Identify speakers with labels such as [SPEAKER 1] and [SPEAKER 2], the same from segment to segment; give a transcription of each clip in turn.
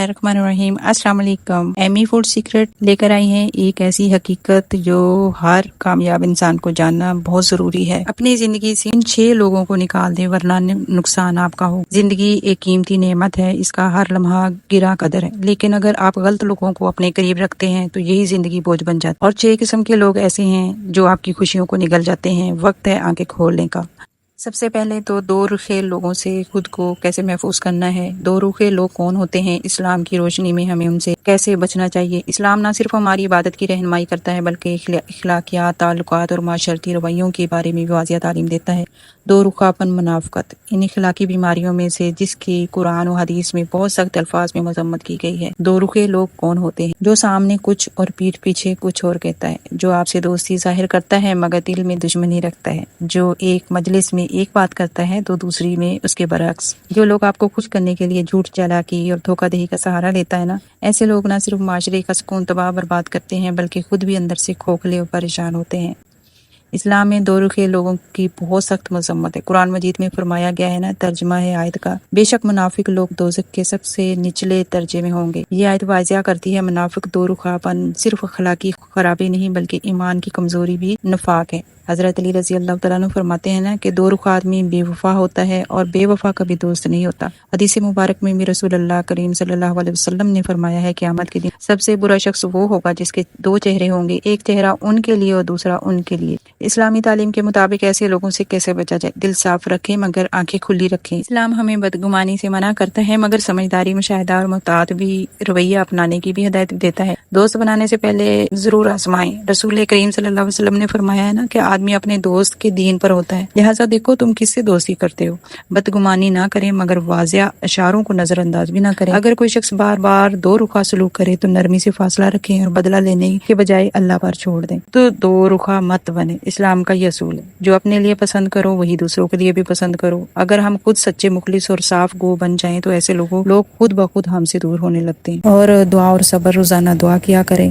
[SPEAKER 1] रहीम अस्सलाम वालेकुम। Amy food secret लेकर आई हैं एक ऐसी हकीकत जो हर कामयाब इंसान को जानना बहुत जरूरी है। अपनी जिंदगी से इन 6 लोगों को निकाल दे वरना नुकसान आपका हो। जिंदगी एक कीमती नेमत है, इसका हर लम्हा गिरा कदर है, लेकिन अगर आप गलत लोगों को अपने करीब रखते हैं तो यही जिंदगी बोझ बन जाती है। और 6 किस्म के लोग ऐसे हैं जो आपकी खुशियों को निगल जाते हैं। वक्त है आंखें खोलने का। सबसे पहले तो दो रुखे लोगों से खुद को कैसे महफूज करना है। दो रुखे लोग कौन होते हैं, इस्लाम की रोशनी में हमें उनसे कैसे बचना चाहिए। इस्लाम ना सिर्फ हमारी इबादत की रहनुमाई करता है बल्कि इखलाकियात, ताल्लुकात और माशरती रवैयों के बारे में भी वाज़िया तालीम देता है। दो रुखापन, मुनाफिकत, इन इखलाकी बीमारियों में से जिसकी कुरान और हदीस में बहुत सख्त अल्फाज में मजम्मत की गई है। दो रुखे लोग कौन होते हैं, जो सामने कुछ और पीठ पीछे कुछ और कहता है, जो आपसे दोस्ती जाहिर करता है मगर दिल में दुश्मनी रखता है, जो एक मजलिस में एक बात करता है तो दूसरी में उसके बरक्स, जो लोग आपको खुश करने के लिए झूठ, चालाकी और धोखाधड़ी का सहारा लेता है ना, ऐसे लोग ना सिर्फ माशरे का सुकून तबाह बर्बाद करते हैं बल्कि खुद भी अंदर से खोखले और परेशान होते हैं। इस्लाम में दो रुखे लोगों की बहुत सख्त मजम्मत है। कुरान मजीद में फरमाया गया है ना, तर्जमा है आयत का, बेशक मुनाफिक लोग दोज़ख के सबसे निचले दर्जे में होंगे। ये आयत वाज़िया करती है मुनाफिक दो रुखापन सिर्फ अखलाकी खराबी नहीं बल्कि ईमान की कमजोरी भी निफाक है। हजरत अली रजी अल्लाह तआला अन्हु फरमाते हैं ना कि दो रुख आदमी बेवफा होता है और बेवफा कभी दोस्त नहीं होता। हदीस मुबारक में भी रसूलुल्लाह करीम सल्लल्लाहु अलैहि वसल्लम ने फरमाया है क़यामत के दिन सबसे बुरा शख्स वो होगा जिसके दो चेहरे होंगे, एक चेहरा उनके लिए और दूसरा उनके लिए। इस्लामी तालीम के मुताबिक ऐसे लोगों से कैसे बचा जाए। दिल साफ रखें मगर आंखें खुली रखें। इस्लाम हमें बदगुमानी से मना करता है मगर समझदारी, मुशाहिदा और मुतात भी रवैया अपनाने की भी हिदायत देता है। दोस्त बनाने से पहले जरूर आजमाएं। रसूल करीम सल्लल्लाहु अलैहि वसल्लम ने फरमाया है ना कि आदमी अपने दोस्त के दीन पर होता है, लिहाजा देखो तुम किससे दोस्ती करते हो। बदगुमानी ना करें मगर वाज़िया इशारों को नजरअंदाज भी ना करें। अगर कोई शख्स बार बार दो रुखा सलूक करे तो नरमी से फासला रखें और बदला लेने के बजाय अल्लाह पर छोड़ दें। तो दो रुखा मत बने। इस्लाम का ये असूल है, जो अपने लिए पसंद करो वही दूसरों के लिए भी पसंद करो। अगर हम खुद सच्चे, मुखलिस और साफ गो बन जाएं तो ऐसे लोग खुद ब खुद हमसे दूर होने लगते हैं। और दुआ और सब्र, रोजाना दुआ किया करें।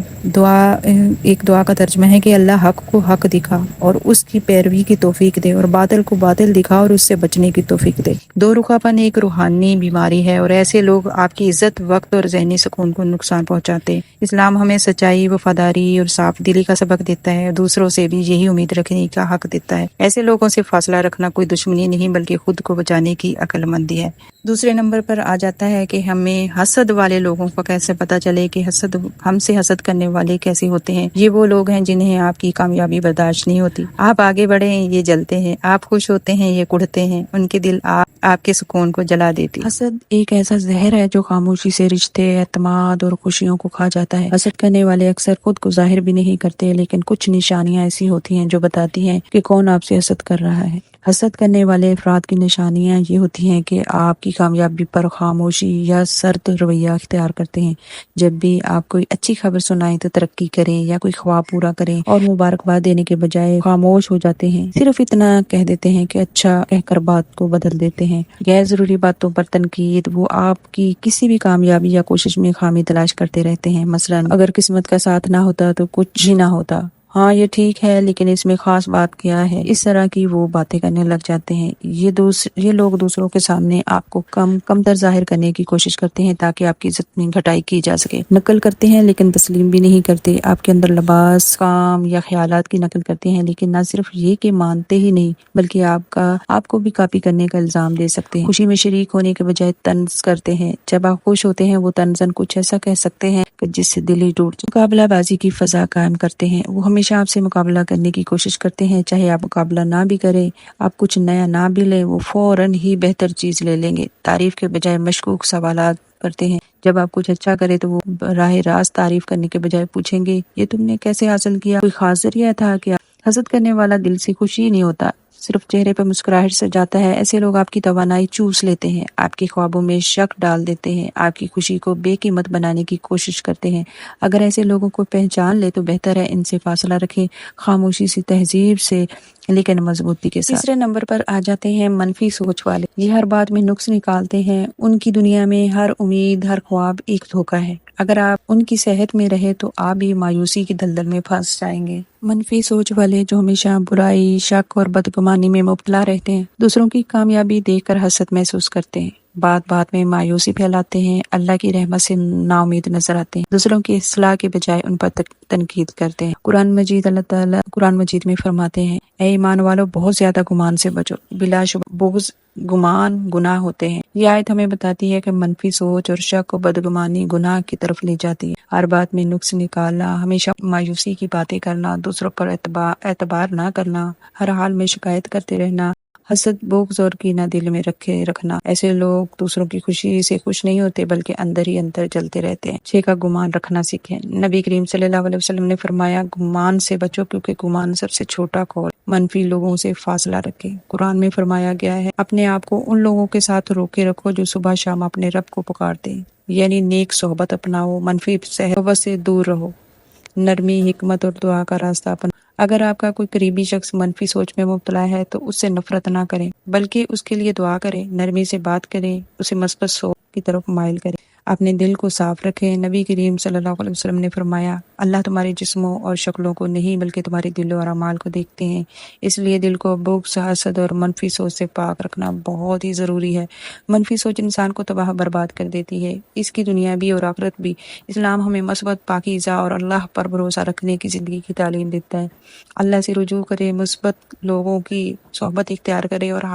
[SPEAKER 1] एक दुआ का तर्जुमा है कि अल्लाह हक को हक दिखा और उसकी पैरवी की तौफीक दे और बातिल को बातिल दिखा और उससे बचने की तौफीक दे। दो रुखापन एक रूहानी बीमारी है और ऐसे लोग आपकी इज्जत, वक्त और ज़हनी सुकून को नुकसान पहुंचाते हैं। इस्लाम हमें सच्चाई, वफादारी और साफ दिली का सबक देता है, दूसरों से भी यही उम्मीद रखने का हक देता है। ऐसे लोगों से फासला रखना कोई दुश्मनी नहीं बल्कि खुद को बचाने की अक्लमंदी है। दूसरे नंबर पर आ जाता है कि हमें हसद वाले लोगों को कैसे पता चले कि हमसे हसद करने वाले कैसे होते हैं। ये वो लोग हैं जिन्हें आपकी कामयाबी बर्दाश्त नहीं होती। आप आगे बढ़े ये जलते हैं, आप खुश होते हैं ये कुढ़ते हैं। उनके दिल आपके सुकून को जला देती। हसद एक ऐसा जहर है जो खामोशी से रिश्ते, एतमाद और खुशियों को खा जाता है। हसद करने वाले अक्सर खुद को जाहिर भी नहीं करते, लेकिन कुछ निशानियां ऐसी होती हैं जो बताती हैं कि कौन आपसे हसद कर रहा है। हसद करने वाले अफराद की निशानियां ये होती हैं कि आपकी कामयाबी पर खामोशी या सर्द रवैया इख्तियार करते हैं। जब भी आप कोई अच्छी खबर सुनाएं तो तरक्की करें या कोई ख्वाब पूरा करें और मुबारकबाद देने के बजाय खामोश हो जाते हैं। सिर्फ इतना कह देते हैं कि अच्छा कहकर बात को बदल देते हैं। गैर जरूरी बातों पर तनकीद, वो आपकी किसी भी कामयाबी या कोशिश में खामी तलाश करते रहते हैं। मसलन अगर किस्मत का साथ ना होता तो कुछ ही ना होता, हाँ ये ठीक है लेकिन इसमें खास बात क्या है, इस तरह की वो बातें करने लग जाते हैं। ये लोग दूसरों के सामने आपको कमतर जाहिर करने की कोशिश करते हैं ताकि आपकी इज्जत में घटाई की जा सके। नकल करते हैं लेकिन तस्लीम भी नहीं करते। आपके अंदर लिबास, काम या ख्यालात की नकल करते हैं, लेकिन न सिर्फ ये कि मानते ही नहीं बल्कि आपको भी कॉपी करने का इल्जाम दे सकते हैं। खुशी में शरीक होने के बजाय तंज करते हैं। जब आप खुश होते हैं वो तंजन कुछ ऐसा कह सकते हैं कि जिससे दिल ही टूट। मुकाबलाबाजी की फजा कायम करते हैं। वो हमेशा आपसे मुकाबला करने की कोशिश करते हैं, चाहे आप मुकाबला ना भी करें, आप कुछ नया ना भी लें, वो फौरन ही बेहतर चीज ले लेंगे। तारीफ के बजाय मशकूक सवालात करते हैं। जब आप कुछ अच्छा करें तो वो राह रास्त तारीफ करने के बजाय पूछेंगे ये तुमने कैसे हासिल किया, कोई खास जरिया था क्या। हसद करने वाला दिल से खुशी नहीं होता, सिर्फ चेहरे पर मुस्कुराहट से जाता है। ऐसे लोग आपकी तवानाई चूस लेते हैं, आपके ख्वाबों में शक डाल देते हैं, आपकी खुशी को बेकीमत बनाने की कोशिश करते हैं। अगर ऐसे लोगों को पहचान ले तो बेहतर है इनसे फासला रखें, खामोशी से, तहजीब से, लेकिन मजबूती के साथ। तीसरे नंबर पर आ जाते हैं मनफी सोच वाले। ये हर बात में नुक्स निकालते हैं। उनकी दुनिया में हर उम्मीद, हर ख्वाब एक धोखा है। अगर आप उनकी सेहत में रहे तो आप भी मायूसी की दलदल में फंस जाएंगे। मनफी सोच वाले जो हमेशा बुराई, शक और बदगुमानी में मुब्तला रहते हैं, दूसरों की कामयाबी देखकर हसद महसूस करते हैं, बात बात में मायूसी फैलाते हैं, अल्लाह की रहमत से नाउमीद नजर आते हैं, दूसरों की इस्लाह के बजाय उन पर तनकीद करते हैं। अल्लाह ताला कुरान मजीद में फरमाते हैं, ऐ ईमान वालों बहुत ज्यादा गुमान से बचो, बिलाशुबा बुग़्ज़ गुमान गुनाह होते हैं। ये आयत हमें बताती है कि मनफी सोच और शक और बदगुमानी गुनाह की तरफ ले जाती है। हर बात में नुक्स निकालना, हमेशा मायूसी की बातें करना, दूसरों पर एतबार ना करना, हर हाल में शिकायत करते रहना, हसद बुग़्ज़ और कीना दिल में रखना। ऐसे लोग दूसरों की खुशी से खुश नहीं होते बल्कि अंदर ही अंदर जलते रहते हैं। अच्छे का गुमान रखना सीखें। नबी करीम सल्लल्लाहु अलैहि वसल्लम ने फरमाया, गुमान से बचो क्योंकि गुमान सबसे छोटा कौल। मनफी लोगों से फासला रखें। कुरान में फरमाया गया है, अपने आप को उन लोगों के साथ रोके रखो जो सुबह शाम अपने रब को पुकारते हैं, यानी नेक सोहबत अपनाओ, मनफी सहबत से दूर रहो, नरमी, हिकमत और दुआ का रास्ता अपना। अगर आपका कोई करीबी शख्स मनफी सोच में मुब्तला है तो उससे नफरत ना करें बल्कि उसके लिए दुआ करें, नरमी से बात करें, उसे मस्बत सोच की तरफ माइल करें, अपने दिल को साफ रखें। नबी करीम सल्लल्लाहु अलैहि वसल्लम ने फरमाया, अल्लाह तुम्हारे जिस्मों और शक्लों को नहीं बल्कि तुम्हारे दिलों और अमाल को देखते हैं, इसलिए दिल को बुग़्ज़, हसद और मनफी सोच से पाक रखना बहुत ही ज़रूरी है। मनफी सोच इंसान को तबाह बर्बाद कर देती है, इसकी दुनिया भी और आखिरत भी। इस्लाम हमें मस्बत, पाकीज़ा और अल्लाह पर भरोसा रखने की ज़िंदगी की तालीम देता है। अल्लाह से रुजू करे, मुस्बत लोगों की सोहबत इख्तियार करे और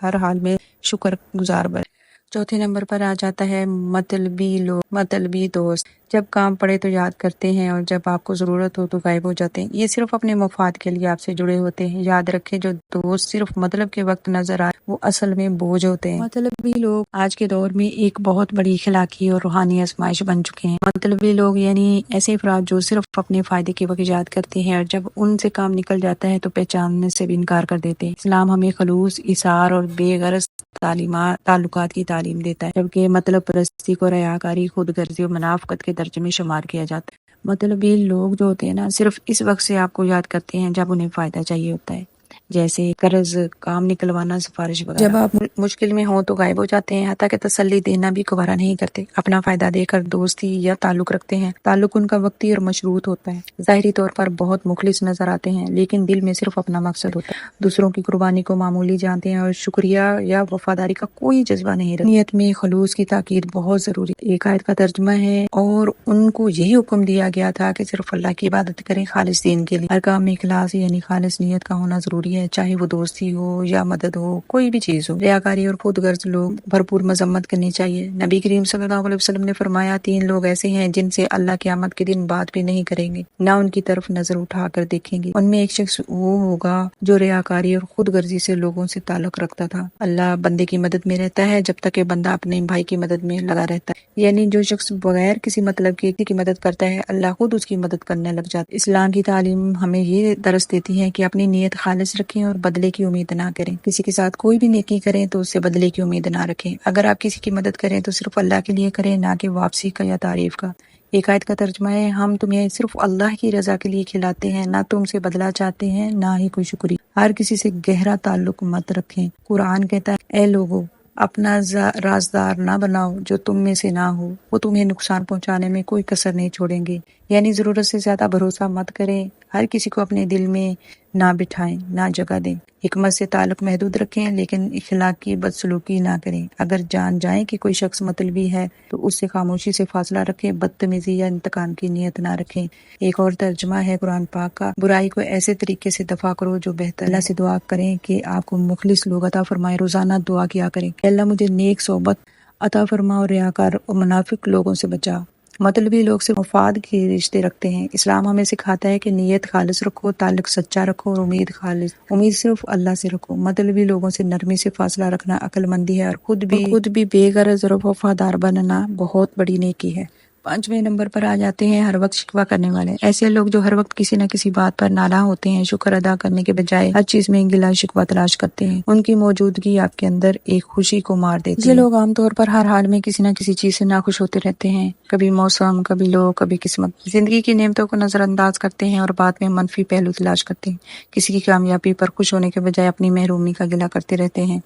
[SPEAKER 1] हर हाल में शुक्र गुजार बने। चौथे नंबर पर आ जाता है मतलबी दोस्त। जब काम पड़े तो याद करते हैं और जब आपको ज़रूरत हो तो गायब हो जाते हैं। ये सिर्फ अपने मफाद के लिए आपसे जुड़े होते हैं। याद रखें, जो दोस्त सिर्फ मतलब के वक्त नजर आए वो असल में बोझ होते हैं। मतलबी लोग आज के दौर में एक बहुत बड़ी इखलाकी और रूहानी आजमाइश बन चुके हैं। मतलबी लोग यानी ऐसे अफराद जो सिर्फ अपने फायदे के वक्त याद करते हैं और जब उनसे काम निकल जाता है तो पहचानने से भी इनकार कर देते हैं। इस्लाम हमें खलूस, इसार और बेगरज ताल्लुकात की तालीम देता है, जबकि मतलब परस्ती को रयाकारी, खुदगर्जी और मुनाफकत के दर्जे में शुमार किया जाता है। मतलबी लोग जो होते हैं ना, सिर्फ इस वक्त से आपको याद करते हैं जब उन्हें फायदा चाहिए होता है, जैसे कर्ज, काम निकलवाना, सिफारिश वगैरह। जब आप मुश्किल में हो तो गायब हो जाते हैं, हत्ता कि तसल्ली देना भी गवारा नहीं करते। अपना फायदा देकर दोस्ती या ताल्लुक रखते हैं। ताल्लुक उनका वक्ती और मशरूत होता है। ज़ाहिरी तौर पर बहुत मुखलिस नजर आते हैं लेकिन दिल में सिर्फ अपना मकसद होता है। दूसरों की कुर्बानी को मामूली जानते हैं और शुक्रिया या वफादारी का कोई जज्बा नहीं रखते। नीयत में खलूस की ताकीद बहुत जरूरी है। एक आयत का तर्जुमा है, और उनको यही हुक्म दिया गया था कि सिर्फ अल्लाह की इबादत करें खालिस दीन के लिए। हर काम में इखलास यानी खालिस नीयत का होना जरूरी है, चाहे वो दोस्ती हो या मदद हो, कोई भी चीज हो। रियाकारी और खुदगर्ज लोग भरपूर मजम्मत करनी चाहिए। नबी करीम सल्लल्लाहु अलैहि वसल्लम ने फरमाया, 3 लोग ऐसे हैं जिनसे अल्लाह क़यामत के दिन बात भी नहीं करेंगे, ना उनकी तरफ नजर उठाकर देखेंगे। उनमें एक शख्स वो होगा जो रियाकारी और खुदगर्जी से लोगों से ताल्लुक रखता था। अल्लाह बंदे की मदद में रहता है जब तक कि बंदा अपने भाई की मदद में लगा रहता है, यानी जो शख्स बगैर किसी मतलब के की मदद करता है, अल्लाह खुद उसकी मदद करने लग जाता है। इस्लाम की तालीम हमें ये दरस देती है कि अपनी नीयत खालिस रखें और बदले की उम्मीद ना करें। किसी के साथ कोई भी नेकी करें तो उससे बदले की उम्मीद ना रखें। अगर आप किसी की मदद करें तो सिर्फ अल्लाह के लिए करें, ना कि वापसी का या तारीफ का। एक आयत का तर्जुमा है, हम तुम्हें सिर्फ अल्लाह की रजा के लिए खिलाते हैं, ना तुमसे बदला चाहते हैं, ना ही कोई शुक्रिया। हर किसी से गहरा ताल्लुक मत रखें। कुरान कहता है, ऐ लोगों, अपना राजदार ना बनाओ जो तुम में से ना हो, वो तुम्हें नुकसान पहुंचाने में कोई कसर नहीं छोड़ेंगे। यानी जरूरत से ज्यादा भरोसा मत करें, हर किसी को अपने दिल में ना बिठाएं, ना जगह दें। हिकमत से ताल्लुक महदूद रखें लेकिन इखलाक की बदसलूकी ना करें। अगर जान जाए कि कोई शख्स मतलबी है तो उससे खामोशी से फासला रखें, बदतमीजी या इंतकाम की नीयत ना रखें। एक और तर्जुमा है कुरान पाक का, बुराई को ऐसे तरीके से दफा करो जो बेहतर। अल्लाह से दुआ करें कि आपको मुखलिस लोग अता फरमाए। रोजाना दुआ किया करें, अल्लाह मुझे नेक सोबत अता फरमा और रियाकार और मुनाफिक लोगों से बचा। मतलबी लोग सिर्फ मफाद के रिश्ते रखते हैं। इस्लाम हमें सिखाता है कि नीयत खालिस रखो, ताल्लुक सच्चा रखो और उम्मीद सिर्फ अल्लाह से रखो। मतलबी लोगों से नरमी से फासला रखना अक्लमंदी है और खुद भी बेगरज और वफादार बनना बहुत बड़ी नेकी है। 5वें नंबर पर आ जाते हैं हर वक्त शिकवा करने वाले। ऐसे लोग जो हर वक्त किसी न किसी बात पर नाराज होते हैं, शुक्र अदा करने के बजाय हर चीज में गिला शिकवा तलाश करते हैं। उनकी मौजूदगी आपके अंदर एक खुशी को मार देती है। ये लोग आमतौर पर हर हाल में किसी न किसी चीज से नाखुश होते रहते हैं, कभी मौसम, कभी लोग, कभी किस्मत। जिंदगी की नेमतों को नजरअंदाज करते हैं और बाद में मनफी पहलू तलाश करते हैं। किसी की कामयाबी पर खुश होने के बजाय अपनी महरूमी का गिला करते रहते हैं।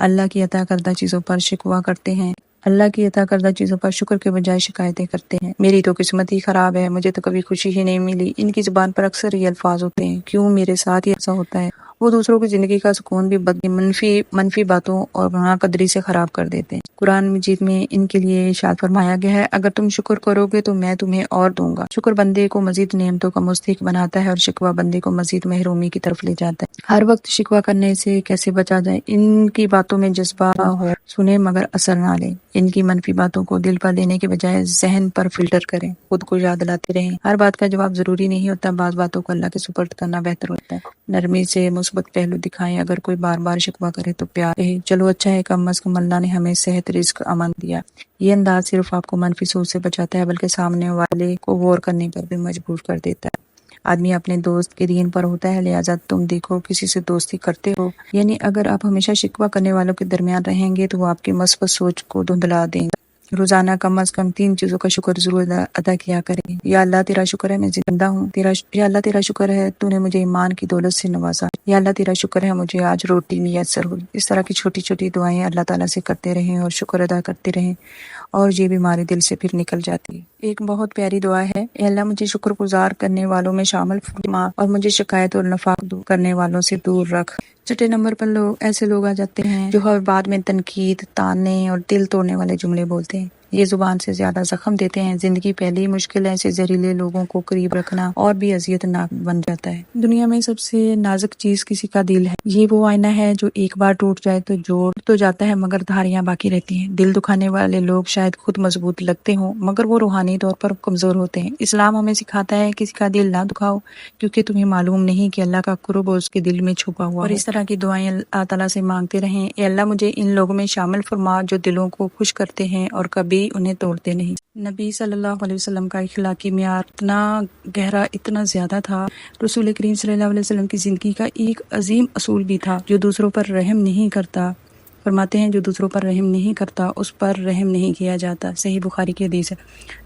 [SPEAKER 1] अल्लाह की अता करदा चीजों पर शिकवा करते हैं। अल्लाह की अता करदा चीजों पर शुक्र के बजाय शिकायतें करते हैं। मेरी तो किस्मत ही खराब है, मुझे तो कभी खुशी ही नहीं मिली। इनकी जुबान पर अक्सर ये अल्फाज होते हैं, क्यों मेरे साथ ही ऐसा होता है। وہ دوسروں کی زندگی کا سکون بھی منفی باتوں اور گناہ قدری سے خراب کر دیتے ہیں۔ قرآن مجید میں ان کے لیے ارشاد فرمایا گیا ہے، اگر تم شکر کرو گے تو میں تمہیں اور دوں گا۔ شکر بندے کو مزید نعمتوں کا مستحق بناتا ہے اور شکوہ بندے کو مزید محرومی کی طرف لے جاتا ہے۔ ہر وقت شکوہ کرنے سے کیسے بچا جائے؟ ان کی باتوں میں جذبہ ہو، سنیں مگر اثر نہ لیں۔ ان کی منفی باتوں کو دل پر لینے کے بجائے ذہن پر فلٹر کریں، خود کو یاد دلاتے رہیں۔ ہر بات کا جواب ضروری نہیں ہوتا، بعض باتوں کو اللہ کے سپرد کرنا بہتر ہوتا ہے۔ نرمی سے مثبت پہلو دکھائیں، اگر کوئی بار بار شکوہ کرے تو پیار کہے، چلو اچھا ہے کم از کم اللہ نے ہمیں صحت، رزق، امن دیا۔ یہ انداز صرف آپ کو منفی سوچ سے بچاتا ہے بلکہ سامنے والے کو غور کرنے پر بھی مجبور کر دیتا ہے۔ آدمی اپنے دوست کے دین پر ہوتا ہے، لہٰذا تم دیکھو کسی سے دوستی کرتے ہو، یعنی اگر آپ ہمیشہ شکوہ کرنے والوں کے درمیان رہیں گے تو وہ آپ کی مثبت سوچ کو دھندلا دیں گے۔ روزانہ کم از کم 3 چیزوں کا شکر ضرور ادا کیا کریں۔ یا اللہ تیرا شکر ہے میں زندہ ہوں، یا اللہ تیرا شکر ہے تو نے مجھے ایمان کی دولت سے نوازا، یا اللہ تیرا شکر ہے مجھے آج روٹی میسر ہوئی۔ اس طرح کی چھوٹی چھوٹی دعائیں اللہ تعالیٰ سے کرتے رہیں اور شکر ادا کرتے رہیں، اور یہ بیماری دل سے پھر نکل جاتی ہے۔ ایک بہت پیاری دعا ہے، اے اللہ مجھے شکر گزار کرنے والوں میں شامل فرما اور مجھے شکایت اور نفاق دور کرنے والوں سے دور رکھ۔ چھٹے نمبر پر ایسے لوگ آ جاتے ہیں جو ہر بات میں تنقید، تانے اور دل توڑنے والے جملے بولتے ہیں۔ یہ زبان سے زیادہ زخم دیتے ہیں۔ زندگی پہلے ہی مشکل ہے، ایسے زہریلے لوگوں کو قریب رکھنا اور بھی اذیت ناک بن جاتا ہے۔ دنیا میں سب سے نازک چیز کسی کا دل ہے۔ یہ وہ آئینہ ہے جو ایک بار ٹوٹ جائے تو جوڑ تو جاتا ہے مگر دھاریاں باقی رہتی ہیں۔ دل دکھانے والے لوگ شاید خود مضبوط لگتے ہوں مگر وہ روحانی طور پر کمزور ہوتے ہیں۔ اسلام ہمیں سکھاتا ہے کسی کا دل نہ دکھاؤ، کیونکہ تمہیں معلوم نہیں کہ اللہ کا قرب اس کے دل میں چھپا ہوا ہے۔ اور اس طرح کی دعائیں اللہ تعالیٰ سے مانگتے رہیں، اے اللہ مجھے ان لوگوں میں شامل فرما جو دلوں کو خوش کرتے ہیں اور کبھی انہیں توڑتے نہیں۔ نبی صلی اللہ علیہ وسلم کا اخلاقی معیار اتنا گہرا، اتنا زیادہ تھا۔ رسول کریم صلی اللہ علیہ وسلم کی زندگی کا ایک عظیم اصول بھی تھا، جو دوسروں پر رحم نہیں کرتا، فرماتے ہیں جو دوسروں پر رحم نہیں کرتا اس پر رحم نہیں کیا جاتا۔ صحیح بخاری کی حدیث ہے۔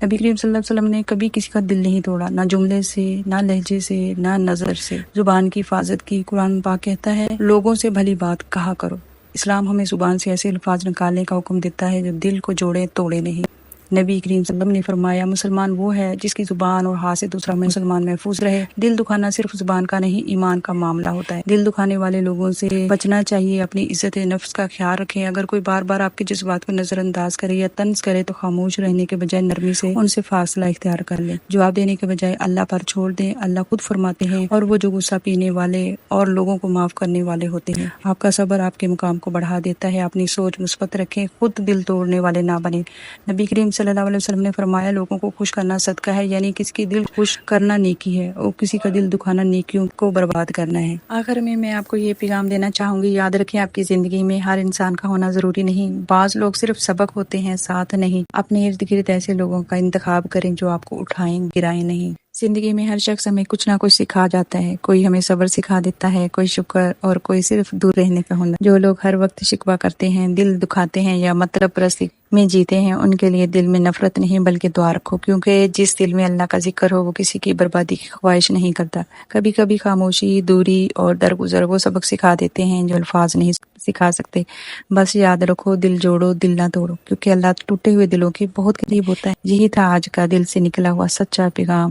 [SPEAKER 1] نبی کریم صلی اللہ علیہ وسلم نے کبھی کسی کا دل نہیں توڑا، نہ جملے سے، نہ لہجے سے، نہ نظر سے۔ زبان کی حفاظت کی۔ قرآن پاک کہتا ہے لوگوں سے بھلی بات کہا کرو۔ اسلام ہمیں زبان سے ایسے الفاظ نکالنے کا حکم دیتا ہے جو دل کو جوڑے توڑے نہیں۔ نبی کریم صلی اللہ علیہ وسلم نے فرمایا مسلمان وہ ہے جس کی زبان اور ہاتھ سے دوسرا مسلمان محفوظ رہے۔ دل دکھانا صرف زبان کا نہیں، ایمان کا معاملہ ہوتا ہے۔ دل دکھانے والے لوگوں سے بچنا چاہیے، اپنی عزت نفس کا خیال رکھیں۔ اگر کوئی بار بار آپ کے جذبات کو نظر انداز کرے یا طنز کرے تو خاموش رہنے کے بجائے نرمی سے ان سے فاصلہ اختیار کر لیں۔ جواب دینے کے بجائے اللہ پر چھوڑ دیں۔ اللہ خود فرماتے ہیں اور وہ جو غصہ پینے والے اور لوگوں کو معاف کرنے والے ہوتے ہیں۔ آپ کا صبر آپ کے مقام کو بڑھا دیتا ہے۔ اپنی سوچ مثبت رکھیں، خود دل توڑنے والے نہ بنیں۔ نبی کریم صلی اللہ علیہ وسلم نے فرمایا لوگوں کو خوش کرنا صدقہ ہے، یعنی کسی کی دل خوش کرنا نیکی ہے اور کسی کا دل دکھانا نیکیوں کو برباد کرنا ہے۔ آخر میں آپ کو یہ پیغام دینا چاہوں گی، یاد رکھیں آپ کی زندگی میں ہر انسان کا ہونا ضروری نہیں۔ بعض لوگ صرف سبق ہوتے ہیں، ساتھ نہیں۔ اپنے ارد گرد ایسے لوگوں کا انتخاب کریں جو آپ کو اٹھائیں، گرائیں نہیں۔ زندگی میں ہر شخص ہمیں کچھ نہ کچھ سکھا جاتا ہے، کوئی ہمیں صبر سکھا دیتا ہے، کوئی شکر، اور کوئی صرف دور رہنے کا ہنر۔ جو لوگ ہر وقت شکوہ کرتے ہیں، دل دکھاتے ہیں یا مطلب پرستی میں جیتے ہیں، ان کے لیے دل میں نفرت نہیں بلکہ دعا رکھو، کیونکہ جس دل میں اللہ کا ذکر ہو وہ کسی کی بربادی کی خواہش نہیں کرتا۔ کبھی کبھی خاموشی، دوری اور درگزر وہ سبق سکھا دیتے ہیں جو الفاظ نہیں سکھا سکتے۔ بس یاد رکھو دل جوڑو، دل نہ توڑو، کیونکہ اللہ ٹوٹے ہوئے دلوں کے بہت قریب ہوتا ہے۔ یہی تھا آج کا دل سے نکلا ہوا سچا پیغام۔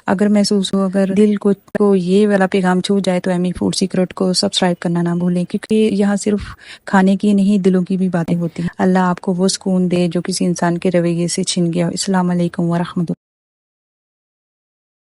[SPEAKER 1] اگر محسوس ہو اگر دل کو یہ والا پیغام چھو جائے تو ایمی فوڈ سیکرٹ کو سبسکرائب کرنا نہ بھولیں، کیونکہ یہاں صرف کھانے کی نہیں دلوں کی بھی باتیں ہوتی ہیں۔ اللہ آپ کو وہ سکون دے جو کسی انسان کے رویے سے چھن گیا ہو۔ السلام علیکم ورحمۃ اللہ۔